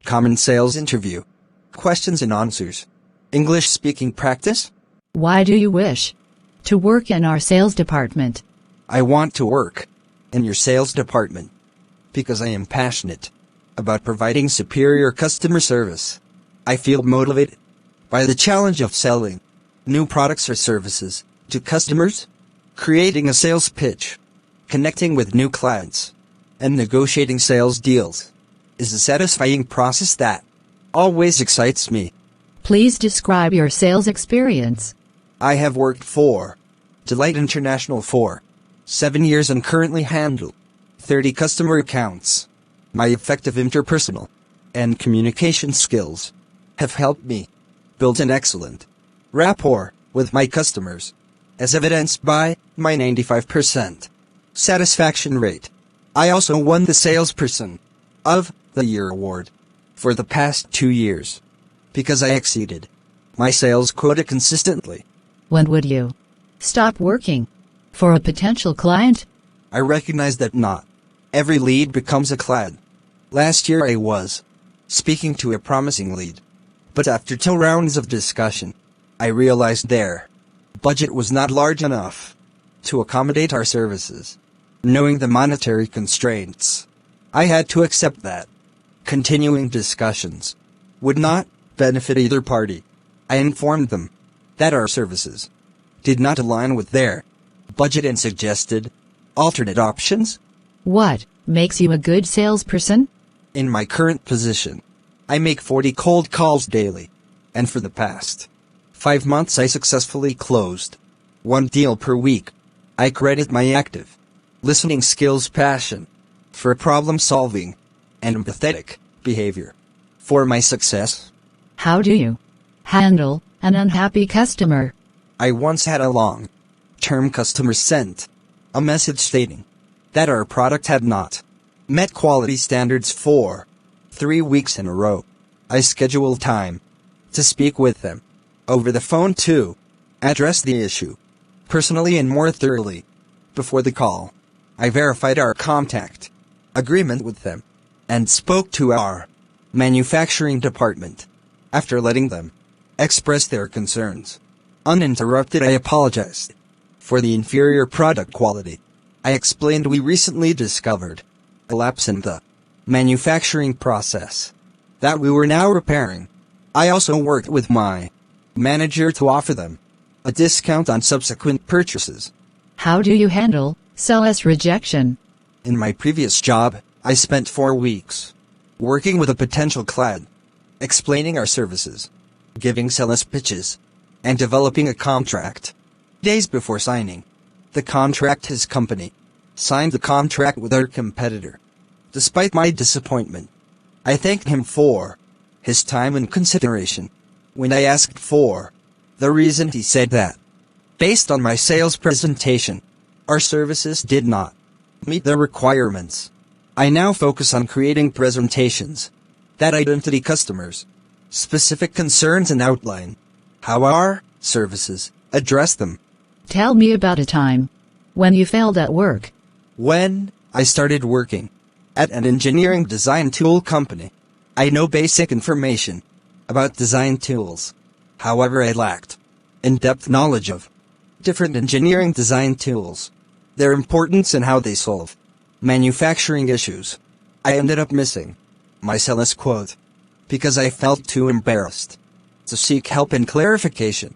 Common sales interview. Questions and answers. English speaking practice. Why do you wish to work in our sales department? I want to work in your sales department because I am passionate about providing superior customer service. I feel motivated by the challenge of selling new products or services to customers, creating a sales pitch, connecting with new clients, and negotiating sales deals is a satisfying process that always excites me. Please describe your sales experience. I have worked for Delight International for 7 years and currently handle 30 customer accounts. My effective interpersonal and communication skills have helped me build an excellent rapport with my customers, as evidenced by my 95% satisfaction rate. I also won the Salesperson of the Year award for the past 2 years because I exceeded my sales quota consistently. When would you stop working for a potential client? I recognize that not every lead becomes a client. Last year I was speaking to a promising lead, but after 2 rounds of discussion, I realized their budget was not large enough to accommodate our services. Knowing the monetary constraints, I had to accept that continuing discussions would not benefit either party. I informed them that our services did not align with their budget and suggested alternate options. What makes you a good salesperson? In my current position, I make 40 cold calls daily, and for the past 5 months I successfully closed 1 deal per week. I credit my active listening skills, passion for problem solving, and empathetic behavior for my success. How do you handle an unhappy customer? I once had a long-term customer sent a message stating that our product had not met quality standards for 3 weeks in a row. I scheduled time to speak with them over the phone to address the issue personally and more thoroughly. Before the call, I verified our contact agreement with them and spoke to our manufacturing department. After letting them express their concerns uninterrupted, I apologized for the inferior product quality. I explained we recently discovered a lapse in the manufacturing process that we were now repairing. I also worked with my manager to offer them a discount on subsequent purchases. How do you handle sales rejection? In my previous job, I spent 4 weeks working with a potential client, explaining our services, giving sales pitches, and developing a contract. Days before signing the contract, his company signed the contract with our competitor. Despite my disappointment, I thanked him for his time and consideration. When I asked for the reason, he said that, based on my sales presentation, our services did not meet the requirements. I now focus on creating presentations that identify customers' specific concerns and outline how our services address them. Tell me about a time when you failed at work. When I started working at an engineering design tool company, I know basic information about design tools. However, I lacked in-depth knowledge of different engineering design tools, their importance and how they solve manufacturing issues. I ended up missing my sales quote because I felt too embarrassed to seek help and clarification.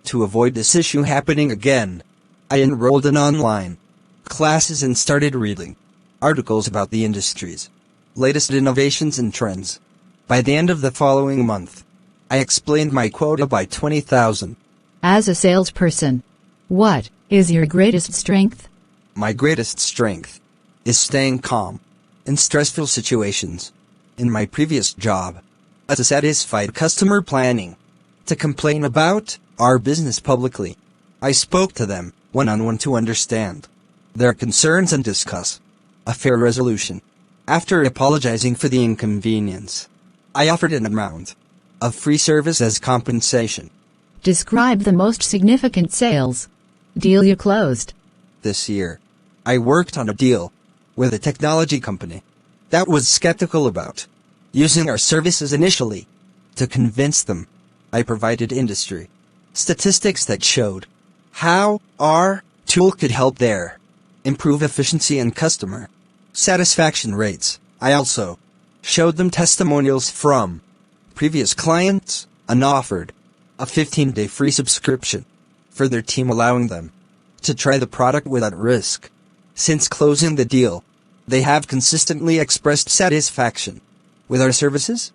To avoid this issue happening again, I enrolled in online classes and started reading articles about the industry's latest innovations and trends. By the end of the following month, I explained my quota by 20,000. As a salesperson, what is your greatest strength? My greatest strength is staying calm in stressful situations. In my previous job, a dissatisfied customer planning to complain about our business publicly, I spoke to them one-on-one to understand their concerns and discuss a fair resolution. After apologizing for the inconvenience, I offered an amount of free service as compensation. Describe the most significant sales deal you closed. This year, I worked on a deal with a technology company that was skeptical about using our services initially. To convince them, I provided industry statistics that showed how our tool could help their improve efficiency and customer satisfaction rates. I also showed them testimonials from previous clients and offered a 15-day free subscription for their team, allowing them to try the product without risk. Since closing the deal, they have consistently expressed satisfaction with our services.